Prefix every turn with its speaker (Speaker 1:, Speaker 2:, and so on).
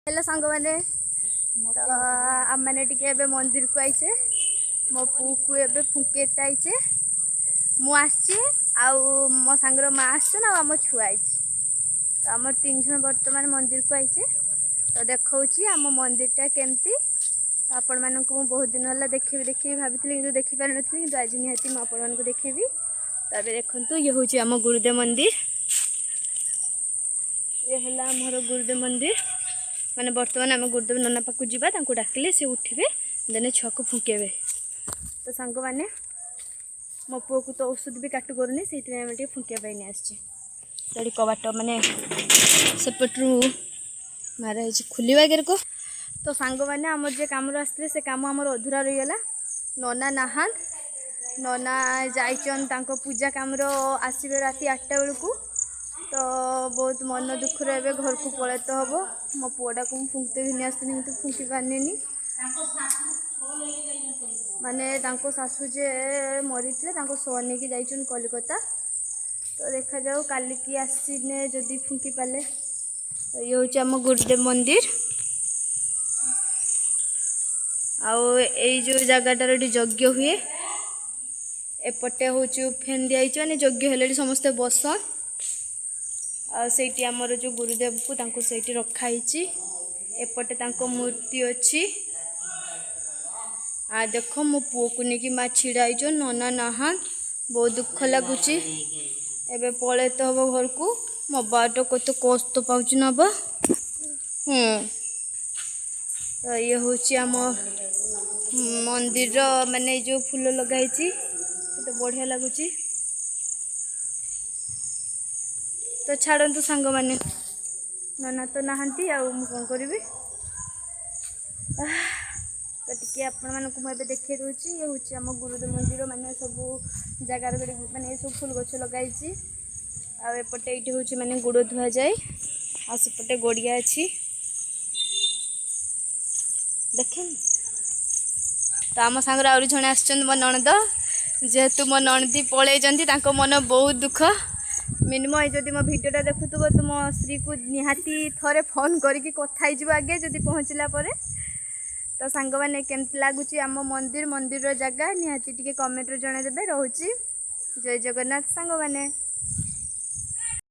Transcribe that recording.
Speaker 1: Hello सांग मैंने तो आम मैंने टे मंदिर को आईचे मो पु को ए फुके आईचे मुझे मो सांगर माँ आम छुआ आई तो आम 3 जन बर्तमान मंदिर को आईचे तो देखा आम मंदिरटा केमती तो आपण मानक बहुत दिन है देखी देखी भाभी कि देखिपार नी कि आज निहाती मुझे आपण मानक देखी तो देखु ये हूँ आम गुरुदेव मंदिर ये है आमर गुरुदेव मंदिर माने बर्तमान आम गुरुदेव नना पाक जावा डाकिले से उठे देने छुआ को फुकेबे तो सांग मैंने मो पुओ को तो औषध भी काटू करूनी से फुंकिया नहीं आसी कबाट माने सेपटू मारा खुलवा गे को तो सांग मैंने आम जे कम आसते से कम आम अधूरा रहीगला नना नहान नना जाइचन पूजा कम आसबे राति 8टा बेलू तो बहुत मन दुख रे घर को पलैत हम मो पुआटा को फुंकते घिनी आसनी कितु फुंकी पारे माने सासू जे मरी सह नहीं जाइछन कलिकता तो देखा जाऊ काली की आसीने जदि फुंकी पाले तो ये हूँ आम गुरुदेव मंदिर आउ जो जगटार यज्ञ हुए एपटे हूँ फेन दिखाई मैंने यज्ञ हेले समस्ते बसन आईटी आमर जो गुरुदेव को सही रखाई एपटे मूर्ति अच्छी आ देख मो पुओ को लेकिन माँ छिड़ाई नना नहा बहुत दुख लगुच एबे पलय तो हम घर को मो बाट कत कष्ट पाँच नब तो ये हूँ आम मंदिर माने जो फूल लगाई तो बढ़िया लगुच तो छाड़ू सांग मैंने नना तो नहांती कौन करी तो टी आपण मानक मुझे देखे दूसरी ये हूँ आम गुरुदेव मंदिर माने सब जगार माने सब फूल गछ लगाई आएपटे ये हूँ माने गुड़ धुआ जाए आसपटे गड़िया अच्छी देखे तो आम सांगर आउरी जड़े आसछन मो नणद जेहेतु मो नणदी पलैचंती तांको मन बहुत दुख मिनिमम जदि मो भिडियोटा देखुव तो मो स्त्री को निहाती थरे फोन करके कथा आगे जदि पहुँचला तो सांग मैंने केमती लगुच आम मंदिर जगह निहाती टी कमेंट जनईदेवे रोची जय जगन्नाथ सांग मैंने।